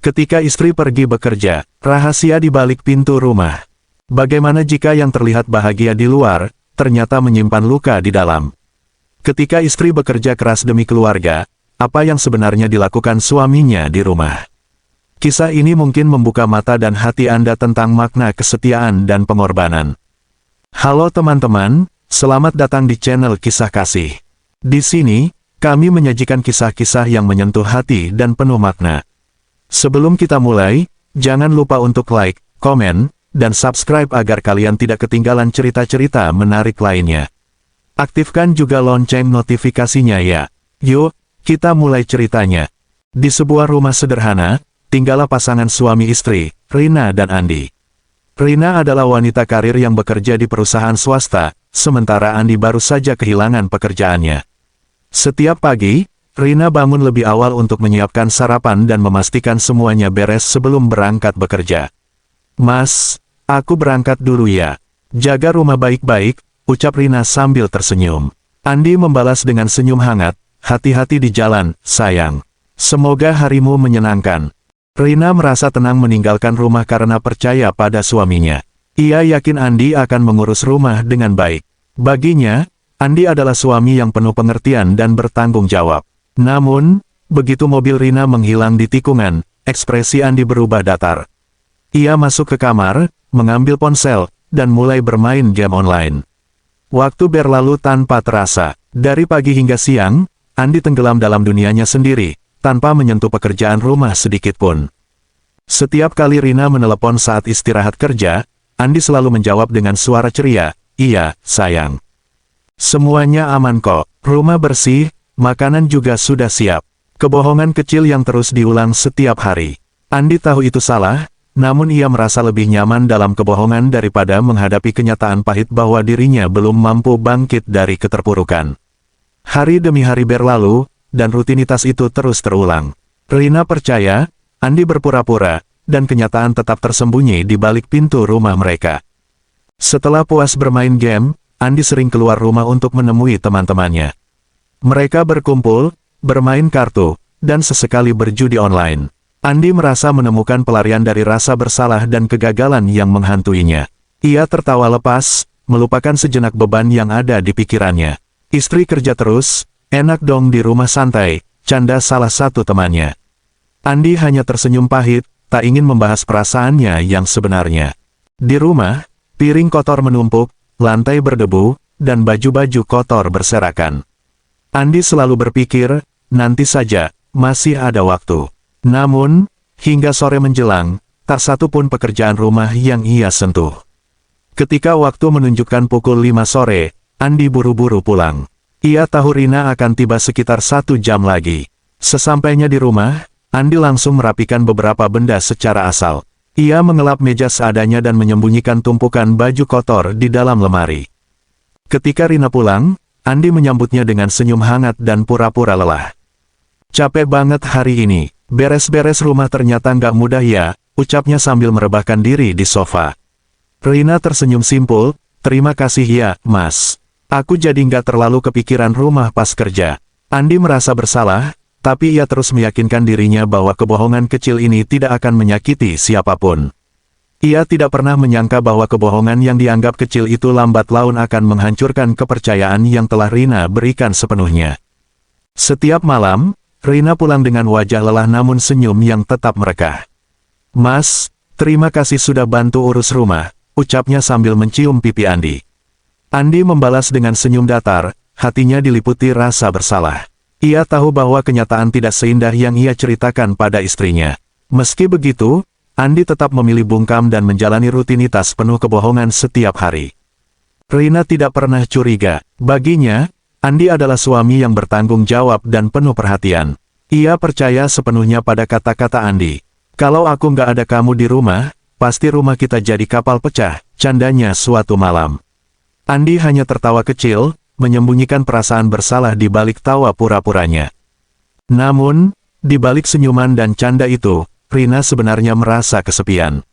Ketika istri pergi bekerja, rahasia di balik pintu rumah. Bagaimana jika yang terlihat bahagia di luar, ternyata menyimpan luka di dalam? Ketika istri bekerja keras demi keluarga, apa yang sebenarnya dilakukan suaminya di rumah? Kisah ini mungkin membuka mata dan hati Anda tentang makna kesetiaan dan pengorbanan. Halo teman-teman, selamat datang di channel Kisah Kasih. Di sini, kami menyajikan kisah-kisah yang menyentuh hati dan penuh makna. Sebelum kita mulai, jangan lupa untuk like, komen, dan subscribe agar kalian tidak ketinggalan cerita-cerita menarik lainnya. Aktifkan juga lonceng notifikasinya ya. Yuk, kita mulai ceritanya. Di sebuah rumah sederhana, tinggallah pasangan suami istri, Rina dan Andi. Rina adalah wanita karir yang bekerja di perusahaan swasta, sementara Andi baru saja kehilangan pekerjaannya. Setiap pagi, Rina bangun lebih awal untuk menyiapkan sarapan dan memastikan semuanya beres sebelum berangkat bekerja. "Mas, aku berangkat dulu ya. Jaga rumah baik-baik," ucap Rina sambil tersenyum. Andi membalas dengan senyum hangat, "Hati-hati di jalan, sayang. Semoga harimu menyenangkan." Rina merasa tenang meninggalkan rumah karena percaya pada suaminya. Ia yakin Andi akan mengurus rumah dengan baik. Baginya, Andi adalah suami yang penuh pengertian dan bertanggung jawab. Namun, begitu mobil Rina menghilang di tikungan, ekspresi Andi berubah datar. Ia masuk ke kamar, mengambil ponsel, dan mulai bermain game online. Waktu berlalu tanpa terasa. Dari pagi hingga siang, Andi tenggelam dalam dunianya sendiri, tanpa menyentuh pekerjaan rumah sedikit pun. Setiap kali Rina menelepon saat istirahat kerja, Andi selalu menjawab dengan suara ceria, "Iya, sayang. Semuanya aman kok, rumah bersih, makanan juga sudah siap." Kebohongan kecil yang terus diulang setiap hari. Andi tahu itu salah, namun ia merasa lebih nyaman dalam kebohongan daripada menghadapi kenyataan pahit bahwa dirinya belum mampu bangkit dari keterpurukan. Hari demi hari berlalu, dan rutinitas itu terus terulang. Rina percaya, Andi berpura-pura, dan kenyataan tetap tersembunyi di balik pintu rumah mereka. Setelah puas bermain game, Andi sering keluar rumah untuk menemui teman-temannya. Mereka berkumpul, bermain kartu, dan sesekali berjudi online. Andi merasa menemukan pelarian dari rasa bersalah dan kegagalan yang menghantuinya. Ia tertawa lepas, melupakan sejenak beban yang ada di pikirannya. "Istri kerja terus, enak dong di rumah santai," canda salah satu temannya. Andi hanya tersenyum pahit, tak ingin membahas perasaannya yang sebenarnya. Di rumah, piring kotor menumpuk, lantai berdebu, dan baju-baju kotor berserakan. Andi selalu berpikir, nanti saja, masih ada waktu. Namun, hingga sore menjelang, tak satu pun pekerjaan rumah yang ia sentuh. Ketika waktu menunjukkan pukul 5 sore, Andi buru-buru pulang. Ia tahu Rina akan tiba sekitar 1 jam lagi. Sesampainya di rumah, Andi langsung merapikan beberapa benda secara asal. Ia mengelap meja seadanya dan menyembunyikan tumpukan baju kotor di dalam lemari. Ketika Rina pulang, Andi menyambutnya dengan senyum hangat dan pura-pura lelah. "Capek banget hari ini, beres-beres rumah ternyata nggak mudah ya," ucapnya sambil merebahkan diri di sofa. Rina tersenyum simpul, "Terima kasih ya, Mas. Aku jadi nggak terlalu kepikiran rumah pas kerja." Andi merasa bersalah, tapi ia terus meyakinkan dirinya bahwa kebohongan kecil ini tidak akan menyakiti siapapun. Ia tidak pernah menyangka bahwa kebohongan yang dianggap kecil itu lambat laun akan menghancurkan kepercayaan yang telah Rina berikan sepenuhnya. Setiap malam, Rina pulang dengan wajah lelah namun senyum yang tetap merekah. "Mas, terima kasih sudah bantu urus rumah," ucapnya sambil mencium pipi Andi. Andi membalas dengan senyum datar, hatinya diliputi rasa bersalah. Ia tahu bahwa kenyataan tidak seindah yang ia ceritakan pada istrinya. Meski begitu, Andi tetap memilih bungkam dan menjalani rutinitas penuh kebohongan setiap hari. Rina tidak pernah curiga. Baginya, Andi adalah suami yang bertanggung jawab dan penuh perhatian. Ia percaya sepenuhnya pada kata-kata Andi. "Kalau aku nggak ada kamu di rumah, pasti rumah kita jadi kapal pecah," candanya suatu malam. Andi hanya tertawa kecil, menyembunyikan perasaan bersalah di balik tawa pura-puranya. Namun, di balik senyuman dan canda itu, Rina sebenarnya merasa kesepian.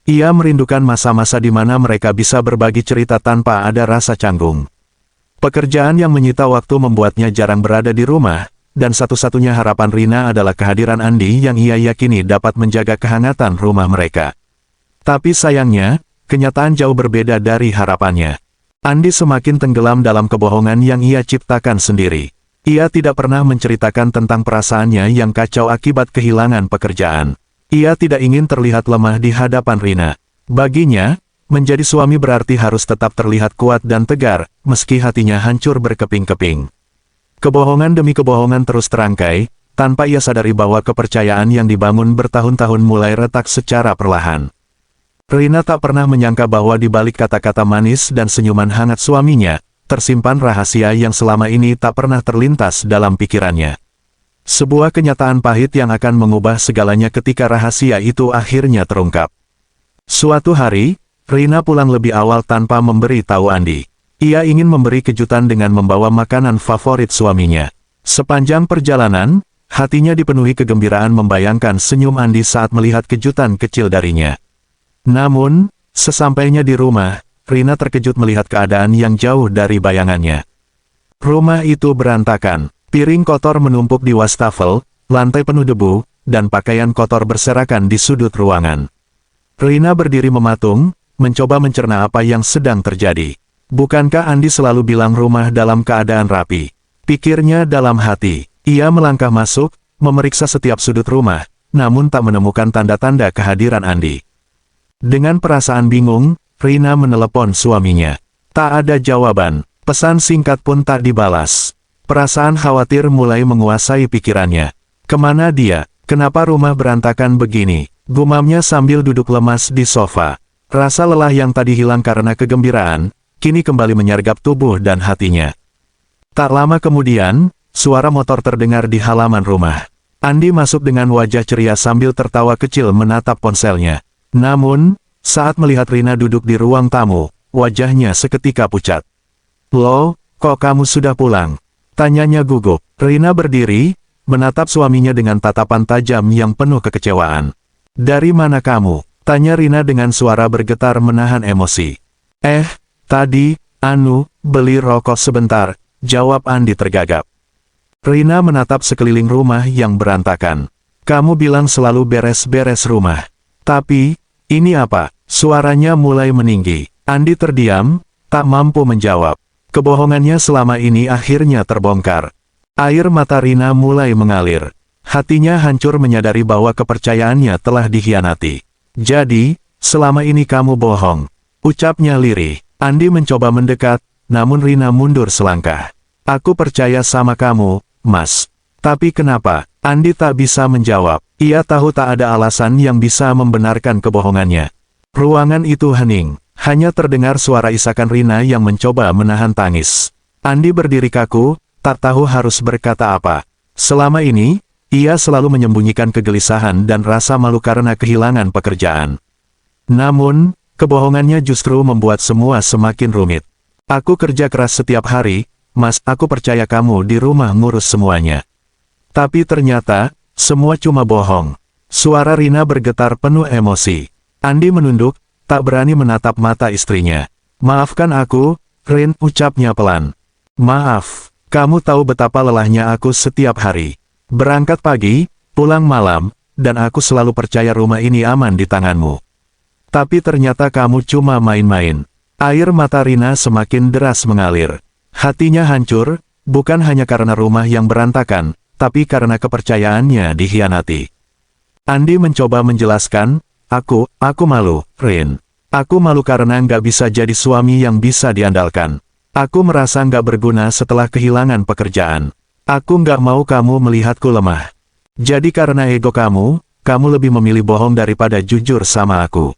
Ia merindukan masa-masa di mana mereka bisa berbagi cerita tanpa ada rasa canggung. Pekerjaan yang menyita waktu membuatnya jarang berada di rumah, dan satu-satunya harapan Rina adalah kehadiran Andi yang ia yakini dapat menjaga kehangatan rumah mereka. Tapi sayangnya, kenyataan jauh berbeda dari harapannya. Andi semakin tenggelam dalam kebohongan yang ia ciptakan sendiri. Ia tidak pernah menceritakan tentang perasaannya yang kacau akibat kehilangan pekerjaan. Ia tidak ingin terlihat lemah di hadapan Rina. Baginya, menjadi suami berarti harus tetap terlihat kuat dan tegar, meski hatinya hancur berkeping-keping. Kebohongan demi kebohongan terus terangkai, tanpa ia sadari bahwa kepercayaan yang dibangun bertahun-tahun mulai retak secara perlahan. Rina tak pernah menyangka bahwa di balik kata-kata manis dan senyuman hangat suaminya, tersimpan rahasia yang selama ini tak pernah terlintas dalam pikirannya. Sebuah kenyataan pahit yang akan mengubah segalanya ketika rahasia itu akhirnya terungkap. Suatu hari, Rina pulang lebih awal tanpa memberi tahu Andi. Ia ingin memberi kejutan dengan membawa makanan favorit suaminya. Sepanjang perjalanan, hatinya dipenuhi kegembiraan membayangkan senyum Andi saat melihat kejutan kecil darinya. Namun, sesampainya di rumah, Rina terkejut melihat keadaan yang jauh dari bayangannya. Rumah itu berantakan, piring kotor menumpuk di wastafel, lantai penuh debu, dan pakaian kotor berserakan di sudut ruangan. Rina berdiri mematung, mencoba mencerna apa yang sedang terjadi. Bukankah Andi selalu bilang rumah dalam keadaan rapi? Pikirnya dalam hati. Ia melangkah masuk, memeriksa setiap sudut rumah, namun tak menemukan tanda-tanda kehadiran Andi. Dengan perasaan bingung, Rina menelepon suaminya. Tak ada jawaban, pesan singkat pun tak dibalas. Perasaan khawatir mulai menguasai pikirannya. Kemana dia? Kenapa rumah berantakan begini? Gumamnya sambil duduk lemas di sofa. Rasa lelah yang tadi hilang karena kegembiraan, kini kembali menyergap tubuh dan hatinya. Tak lama kemudian, suara motor terdengar di halaman rumah. Andi masuk dengan wajah ceria sambil tertawa kecil menatap ponselnya. Namun, saat melihat Rina duduk di ruang tamu, wajahnya seketika pucat. "Loh, kok kamu sudah pulang?" tanyanya gugup. Rina berdiri, menatap suaminya dengan tatapan tajam yang penuh kekecewaan. "Dari mana kamu?" tanya Rina dengan suara bergetar menahan emosi. Tadi, beli rokok sebentar," jawab Andi tergagap. Rina menatap sekeliling rumah yang berantakan. "Kamu bilang selalu beres-beres rumah. Tapi, ini apa?" Suaranya mulai meninggi. Andi terdiam, tak mampu menjawab. Kebohongannya selama ini akhirnya terbongkar. Air mata Rina mulai mengalir. Hatinya hancur menyadari bahwa kepercayaannya telah dikhianati. "Jadi, selama ini kamu bohong," ucapnya lirih. Andi mencoba mendekat, namun Rina mundur selangkah. "Aku percaya sama kamu, Mas." "Tapi kenapa?" Andi tak bisa menjawab. Ia tahu tak ada alasan yang bisa membenarkan kebohongannya. Ruangan itu hening. Hanya terdengar suara isakan Rina yang mencoba menahan tangis. Andi berdiri kaku, tak tahu harus berkata apa. Selama ini, ia selalu menyembunyikan kegelisahan dan rasa malu karena kehilangan pekerjaan. Namun, kebohongannya justru membuat semua semakin rumit. "Aku kerja keras setiap hari, Mas, aku percaya kamu di rumah ngurus semuanya." Tapi ternyata, semua cuma bohong. Suara Rina bergetar penuh emosi. Andi menunduk, tak berani menatap mata istrinya. "Maafkan aku, Rin," ucapnya pelan. "Maaf, kamu tahu betapa lelahnya aku setiap hari. Berangkat pagi, pulang malam, dan aku selalu percaya rumah ini aman di tanganmu. Tapi ternyata kamu cuma main-main." Air mata Rina semakin deras mengalir. Hatinya hancur, bukan hanya karena rumah yang berantakan, tapi karena kepercayaannya dikhianati. Andi mencoba menjelaskan, Aku malu, Rin. Aku malu karena nggak bisa jadi suami yang bisa diandalkan. Aku merasa nggak berguna setelah kehilangan pekerjaan. Aku nggak mau kamu melihatku lemah. Jadi karena ego kamu lebih memilih bohong daripada jujur sama aku."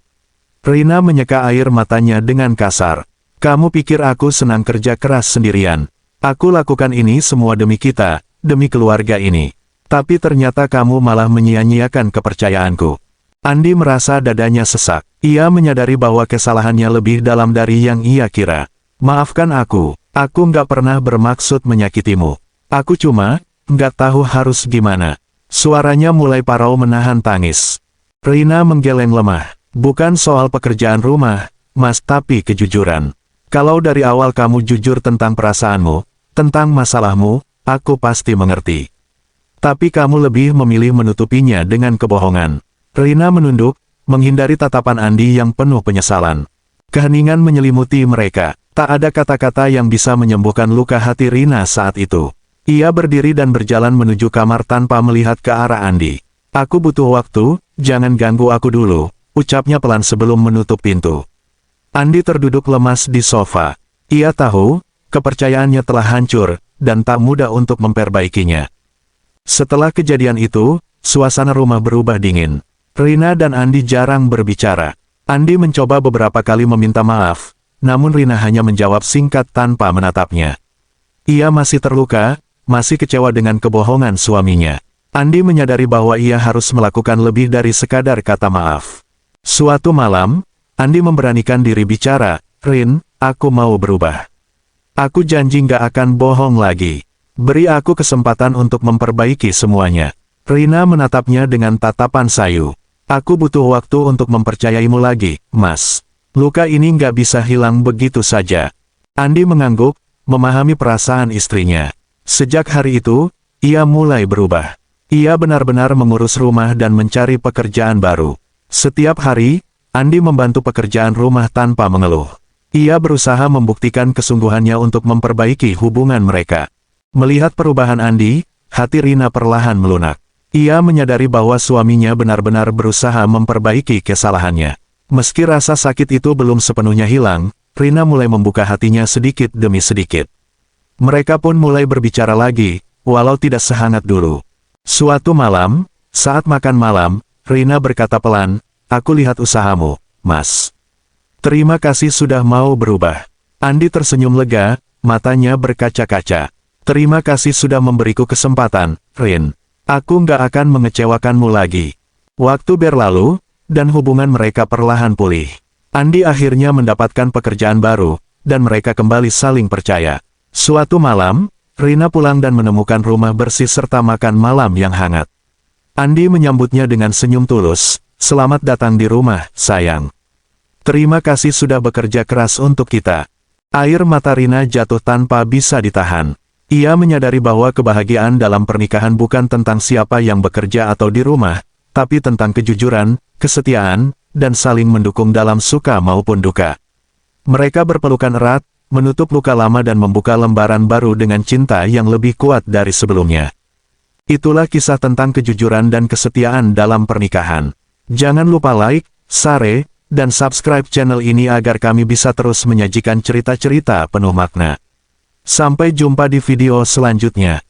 Rina menyeka air matanya dengan kasar. "Kamu pikir aku senang kerja keras sendirian? Aku lakukan ini semua demi kita, demi keluarga ini. Tapi ternyata kamu malah menyia-nyiakan kepercayaanku." Andi merasa dadanya sesak. Ia menyadari bahwa kesalahannya lebih dalam dari yang ia kira. "Maafkan aku nggak pernah bermaksud menyakitimu. Aku cuma, nggak tahu harus gimana." Suaranya mulai parau menahan tangis. Rina menggeleng lemah. "Bukan soal pekerjaan rumah, Mas, tapi kejujuran. Kalau dari awal kamu jujur tentang perasaanmu, tentang masalahmu, aku pasti mengerti. Tapi kamu lebih memilih menutupinya dengan kebohongan. Rina menunduk, menghindari tatapan Andi yang penuh penyesalan. Keheningan menyelimuti mereka. Tak ada kata-kata yang bisa menyembuhkan luka hati Rina saat itu. Ia berdiri dan berjalan menuju kamar tanpa melihat ke arah Andi. Aku butuh waktu, jangan ganggu aku dulu, ucapnya pelan sebelum menutup pintu. Andi terduduk lemas di sofa. Ia tahu, kepercayaannya telah hancur, dan tak mudah untuk memperbaikinya. Setelah kejadian itu, suasana rumah berubah dingin. Rina dan Andi jarang berbicara. Andi mencoba beberapa kali meminta maaf, namun Rina hanya menjawab singkat tanpa menatapnya. Ia masih terluka, masih kecewa dengan kebohongan suaminya. Andi menyadari bahwa ia harus melakukan lebih dari sekadar kata maaf. Suatu malam, Andi memberanikan diri bicara, "Rin, aku mau berubah. Aku janji nggak akan bohong lagi. Beri aku kesempatan untuk memperbaiki semuanya." Rina menatapnya dengan tatapan sayu. "Aku butuh waktu untuk mempercayaimu lagi, Mas. Luka ini nggak bisa hilang begitu saja." Andi mengangguk, memahami perasaan istrinya. Sejak hari itu, ia mulai berubah. Ia benar-benar mengurus rumah dan mencari pekerjaan baru. Setiap hari, Andi membantu pekerjaan rumah tanpa mengeluh. Ia berusaha membuktikan kesungguhannya untuk memperbaiki hubungan mereka. Melihat perubahan Andi, hati Rina perlahan melunak. Ia menyadari bahwa suaminya benar-benar berusaha memperbaiki kesalahannya. Meski rasa sakit itu belum sepenuhnya hilang, Rina mulai membuka hatinya sedikit demi sedikit. Mereka pun mulai berbicara lagi, walau tidak sehangat dulu. Suatu malam, saat makan malam, Rina berkata pelan, "Aku lihat usahamu, Mas. Terima kasih sudah mau berubah." Andi tersenyum lega, matanya berkaca-kaca. "Terima kasih sudah memberiku kesempatan, Rin. Aku nggak akan mengecewakanmu lagi." Waktu berlalu, dan hubungan mereka perlahan pulih. Andi akhirnya mendapatkan pekerjaan baru, dan mereka kembali saling percaya. Suatu malam, Rina pulang dan menemukan rumah bersih serta makan malam yang hangat. Andi menyambutnya dengan senyum tulus, "Selamat datang di rumah, sayang. Terima kasih sudah bekerja keras untuk kita." Air mata Rina jatuh tanpa bisa ditahan. Ia menyadari bahwa kebahagiaan dalam pernikahan bukan tentang siapa yang bekerja atau di rumah, tapi tentang kejujuran, kesetiaan, dan saling mendukung dalam suka maupun duka. Mereka berpelukan erat, menutup luka lama dan membuka lembaran baru dengan cinta yang lebih kuat dari sebelumnya. Itulah kisah tentang kejujuran dan kesetiaan dalam pernikahan. Jangan lupa like, share, dan subscribe channel ini agar kami bisa terus menyajikan cerita-cerita penuh makna. Sampai jumpa di video selanjutnya.